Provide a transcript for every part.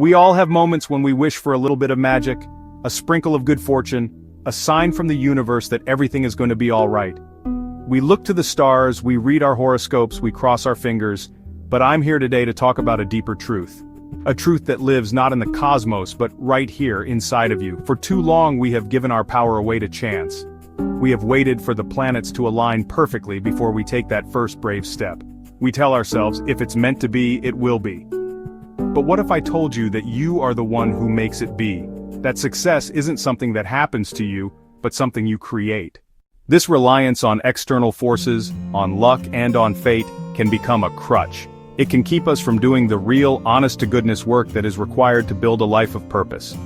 We all have moments when we wish for a little bit of magic, a sprinkle of good fortune, a sign from the universe that everything is going to be all right. We look to the stars, we read our horoscopes, we cross our fingers, but I'm here today to talk about a deeper truth. A truth that lives not in the cosmos but right here inside of you. For too long we have given our power away to chance. We have waited for the planets to align perfectly before we take that first brave step. We tell ourselves, if it's meant to be, it will be. But what if I told you that you are the one who makes it be? That success isn't something that happens to you, but something you create. This reliance on external forces, on luck and on fate, can become a crutch. It can keep us from doing the real, honest-to-goodness work that is required to build a life of purpose.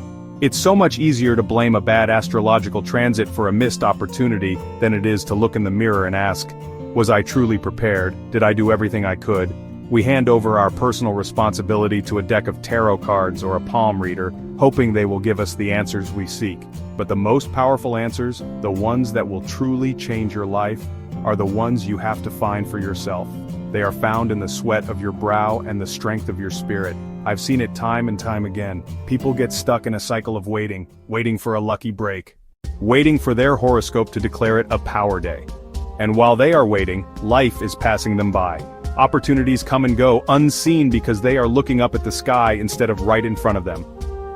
It's so much easier to blame a bad astrological transit for a missed opportunity than it is to look in the mirror and ask, was I truly prepared? Did I do everything I could? We hand over our personal responsibility to a deck of tarot cards or a palm reader, hoping they will give us the answers we seek. But the most powerful answers, the ones that will truly change your life, are the ones you have to find for yourself. They are found in the sweat of your brow and the strength of your spirit. I've seen it time and time again. People get stuck in a cycle of waiting for a lucky break. Waiting for their horoscope to declare it a power day. And while they are waiting, life is passing them by. Opportunities come and go unseen because they are looking up at the sky instead of right in front of them.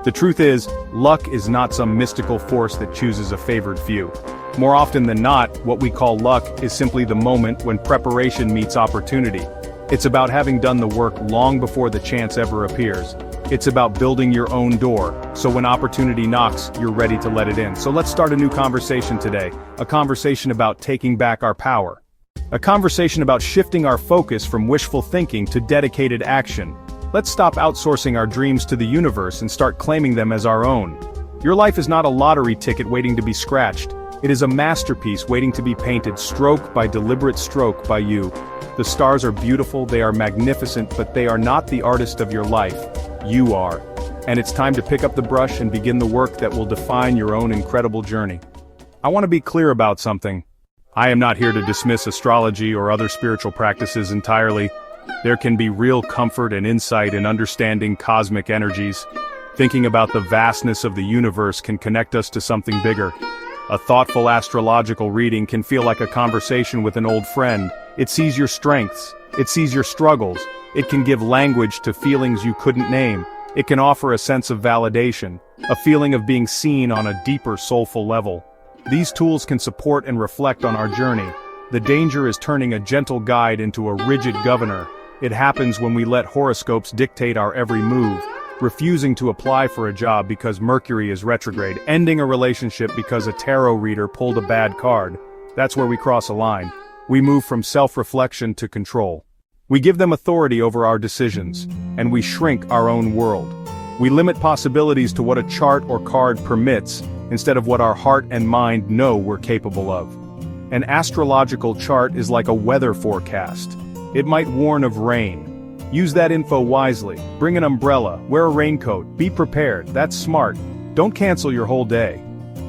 The truth is, luck is not some mystical force that chooses a favored few. More often than not, what we call luck is simply the moment when preparation meets opportunity. It's about having done the work long before the chance ever appears. It's about building your own door, so when opportunity knocks, you're ready to let it in. So let's start a new conversation today, a conversation about taking back our power. A conversation about shifting our focus from wishful thinking to dedicated action. Let's stop outsourcing our dreams to the universe and start claiming them as our own. Your life is not a lottery ticket waiting to be scratched. It is a masterpiece waiting to be painted stroke by deliberate stroke by you. The stars are beautiful, they are magnificent, but they are not the artist of your life. You are. And it's time to pick up the brush and begin the work that will define your own incredible journey. I want to be clear about something. I am not here to dismiss astrology or other spiritual practices entirely. There can be real comfort and insight in understanding cosmic energies. Thinking about the vastness of the universe can connect us to something bigger. A thoughtful astrological reading can feel like a conversation with an old friend. It sees your strengths. It sees your struggles. It can give language to feelings you couldn't name. It can offer a sense of validation, a feeling of being seen on a deeper soulful level. These tools can support and reflect on our journey. The danger is turning a gentle guide into a rigid governor. It happens when we let horoscopes dictate our every move, refusing to apply for a job because Mercury is retrograde, ending a relationship because a tarot reader pulled a bad card. That's where we cross a line. We move from self-reflection to control. We give them authority over our decisions, and we shrink our own world. We limit possibilities to what a chart or card permits, instead of what our heart and mind know we're capable of. An astrological chart is like a weather forecast. It might warn of rain. Use that info wisely. Bring an umbrella, wear a raincoat, be prepared, that's smart. Don't cancel your whole day.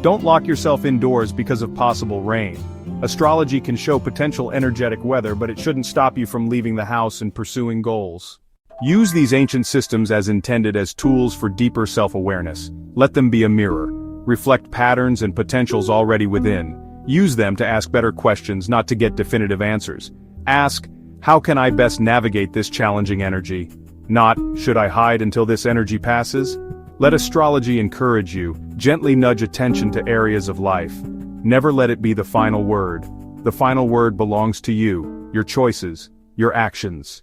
Don't lock yourself indoors because of possible rain. Astrology can show potential energetic weather, but it shouldn't stop you from leaving the house and pursuing goals. Use these ancient systems as intended as tools for deeper self-awareness. Let them be a mirror. Reflect patterns and potentials already within. Use them to ask better questions, not to get definitive answers. Ask, how can I best navigate this challenging energy? Not, should I hide until this energy passes? Let astrology encourage you, gently nudge attention to areas of life. Never let it be the final word. The final word belongs to you, your choices, your actions.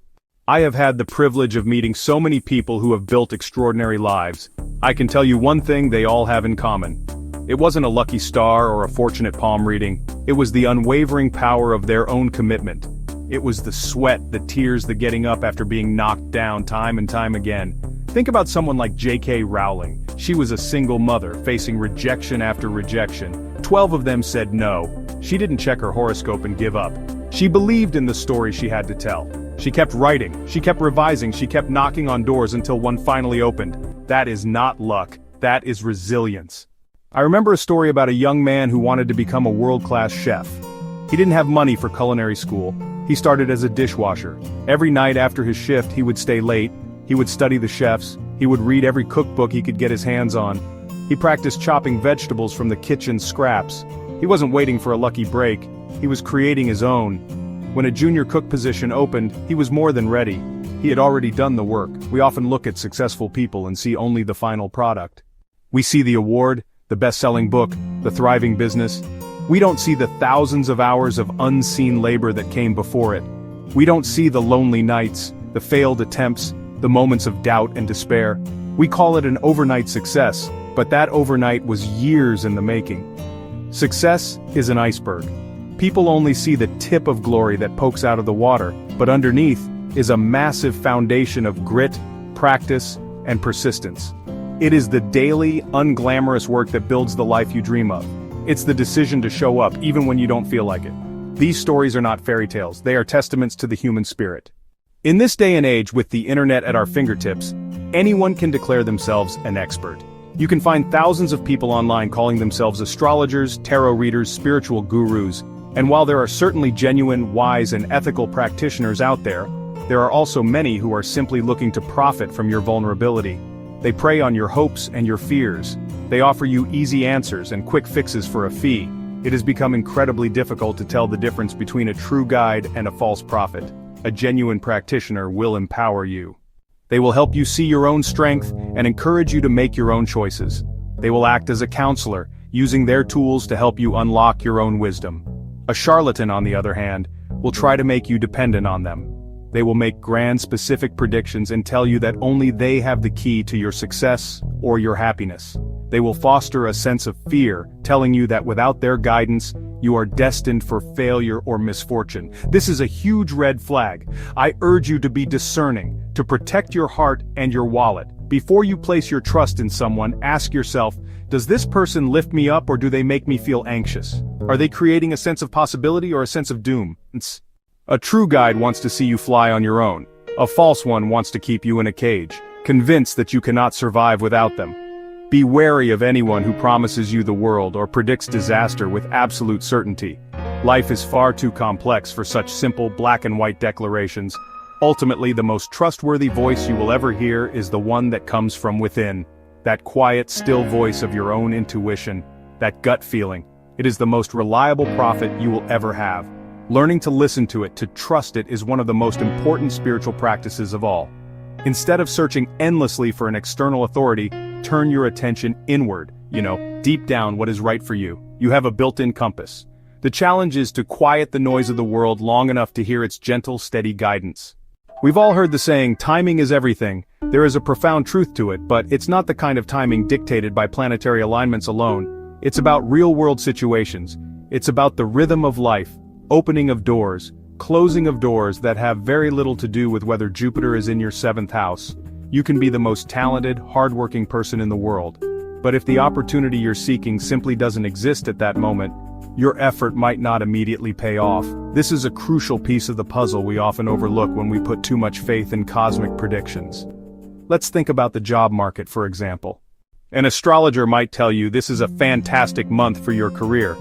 I have had the privilege of meeting so many people who have built extraordinary lives. I can tell you one thing they all have in common. It wasn't a lucky star or a fortunate palm reading. It was the unwavering power of their own commitment. It was the sweat, the tears, the getting up after being knocked down time and time again. Think about someone like J.K. Rowling. She was a single mother, facing rejection after rejection. 12 of them said no. She didn't check her horoscope and give up. She believed in the story she had to tell. She kept writing, she kept revising, she kept knocking on doors until one finally opened. That is not luck, that is resilience. I remember a story about a young man who wanted to become a world-class chef. He didn't have money for culinary school. He started as a dishwasher. Every night after his shift, he would stay late, he would study the chefs, He would read every cookbook he could get his hands on. He practiced chopping vegetables from the kitchen scraps. He wasn't waiting for a lucky break, he was creating his own. When a junior cook position opened, he was more than ready. He had already done the work. We often look at successful people and see only the final product. We see the award, the best-selling book, the thriving business. We don't see the thousands of hours of unseen labor that came before it. We don't see the lonely nights, the failed attempts, the moments of doubt and despair. We call it an overnight success, but that overnight was years in the making. Success is an iceberg. People only see the tip of glory that pokes out of the water, but underneath is a massive foundation of grit, practice, and persistence. It is the daily, unglamorous work that builds the life you dream of. It's the decision to show up even when you don't feel like it. These stories are not fairy tales, they are testaments to the human spirit. In this day and age, with the internet at our fingertips, anyone can declare themselves an expert. You can find thousands of people online calling themselves astrologers, tarot readers, spiritual gurus, and while there are certainly genuine, wise, and ethical practitioners out there are also many who are simply looking to profit from your vulnerability. They prey on your hopes and your fears. They offer you easy answers and quick fixes for a fee. It has become incredibly difficult to tell the difference between a true guide and a false prophet. A genuine practitioner will empower you. They will help you see your own strength and encourage you to make your own choices. They will act as a counselor, using their tools to help you unlock your own wisdom. A charlatan, on the other hand, will try to make you dependent on them. They will make grand specific predictions and tell you that only they have the key to your success or your happiness. They will foster a sense of fear, telling you that without their guidance, you are destined for failure or misfortune. This is a huge red flag. I urge you to be discerning, to protect your heart and your wallet. Before you place your trust in someone, ask yourself, does this person lift me up or do they make me feel anxious? Are they creating a sense of possibility or a sense of doom? A true guide wants to see you fly on your own. A false one wants to keep you in a cage, convinced that you cannot survive without them. Be wary of anyone who promises you the world or predicts disaster with absolute certainty. Life is far too complex for such simple black and white declarations. Ultimately, the most trustworthy voice you will ever hear is the one that comes from within. That quiet, still voice of your own intuition, that gut feeling. It is the most reliable prophet you will ever have. Learning to listen to it, to trust it, is one of the most important spiritual practices of all. Instead of searching endlessly for an external authority, turn your attention inward, deep down what is right for you. You have a built-in compass. The challenge is to quiet the noise of the world long enough to hear its gentle, steady guidance. We've all heard the saying, timing is everything. There is a profound truth to it, but it's not the kind of timing dictated by planetary alignments alone. It's about real-world situations. It's about the rhythm of life. Opening of doors, closing of doors that have very little to do with whether Jupiter is in your 7th house. You can be the most talented, hardworking person in the world. But if the opportunity you're seeking simply doesn't exist at that moment, your effort might not immediately pay off. This is a crucial piece of the puzzle we often overlook when we put too much faith in cosmic predictions. Let's think about the job market, for example. An astrologer might tell you this is a fantastic month for your career.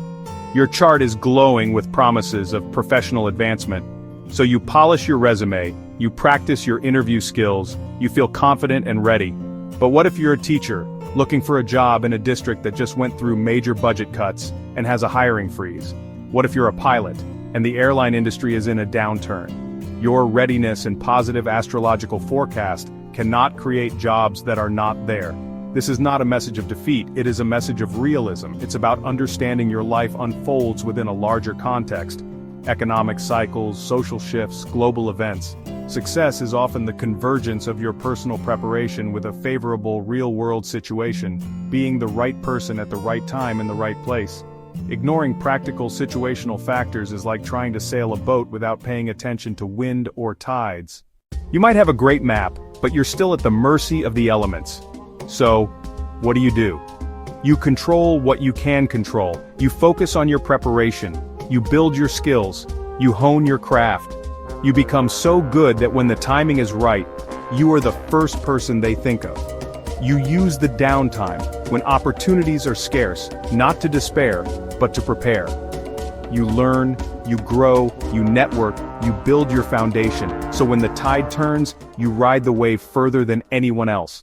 Your chart is glowing with promises of professional advancement. So you polish your resume, you practice your interview skills, you feel confident and ready. But what if you're a teacher, looking for a job in a district that just went through major budget cuts and has a hiring freeze? What if you're a pilot, and the airline industry is in a downturn? Your readiness and positive astrological forecast cannot create jobs that are not there. This is not a message of defeat, it is a message of realism. It's about understanding your life unfolds within a larger context. Economic cycles, social shifts, global events. Success is often the convergence of your personal preparation with a favorable real-world situation, being the right person at the right time in the right place. Ignoring practical situational factors is like trying to sail a boat without paying attention to wind or tides. You might have a great map, but you're still at the mercy of the elements. So, what do? You control what you can control. You focus on your preparation. You build your skills. You hone your craft. You become so good that when the timing is right, you are the first person they think of. You use the downtime, when opportunities are scarce, not to despair, but to prepare. You learn, you grow, you network, you build your foundation, so when the tide turns, you ride the wave further than anyone else.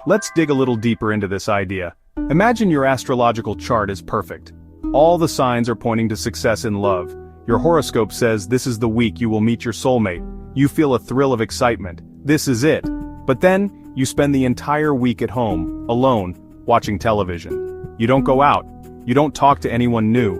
Let's dig a little deeper into this idea. Imagine your astrological chart is perfect. All the signs are pointing to success in love. Your horoscope says this is the week you will meet your soulmate. You feel a thrill of excitement. This is it. But then, you spend the entire week at home, alone, watching television. You don't go out. You don't talk to anyone new.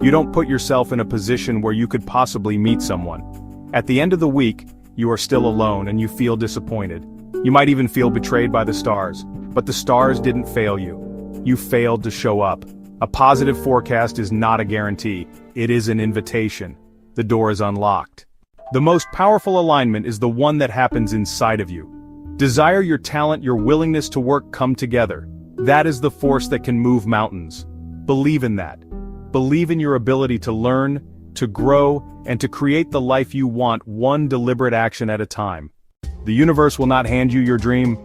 You don't put yourself in a position where you could possibly meet someone. At the end of the week, you are still alone and you feel disappointed. You might even feel betrayed by the stars. But the stars didn't fail you. You failed to show up. A positive forecast is not a guarantee. It is an invitation. The door is unlocked. The most powerful alignment is the one that happens inside of you. Desire, your talent, your willingness to work come together. That is the force that can move mountains. Believe in that. Believe in your ability to learn, to grow, and to create the life you want, one deliberate action at a time. The universe will not hand you your dream,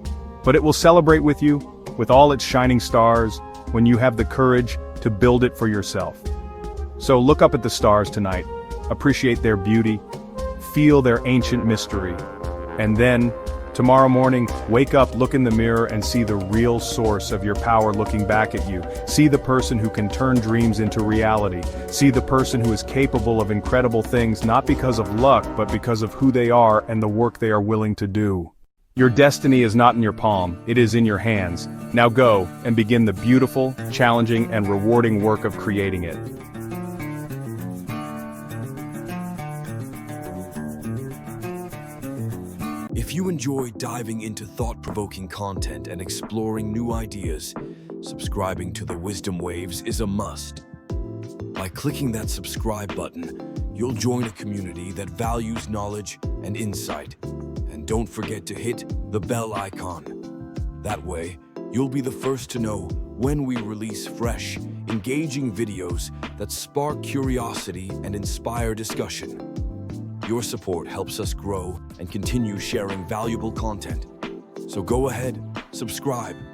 but it will celebrate with you, with all its shining stars, when you have the courage to build it for yourself. So look up at the stars tonight, appreciate their beauty, feel their ancient mystery, and then, tomorrow morning, wake up, look in the mirror and see the real source of your power looking back at you. See the person who can turn dreams into reality. See the person who is capable of incredible things not because of luck but because of who they are and the work they are willing to do. Your destiny is not in your palm, it is in your hands. Now go and begin the beautiful, challenging, and rewarding work of creating it. If you enjoy diving into thought-provoking content and exploring new ideas, subscribing to the Wisdom Waves is a must. By clicking that subscribe button, you'll join a community that values knowledge and insight. And don't forget to hit the bell icon. That way, you'll be the first to know when we release fresh, engaging videos that spark curiosity and inspire discussion. Your support helps us grow and continue sharing valuable content. So go ahead, subscribe,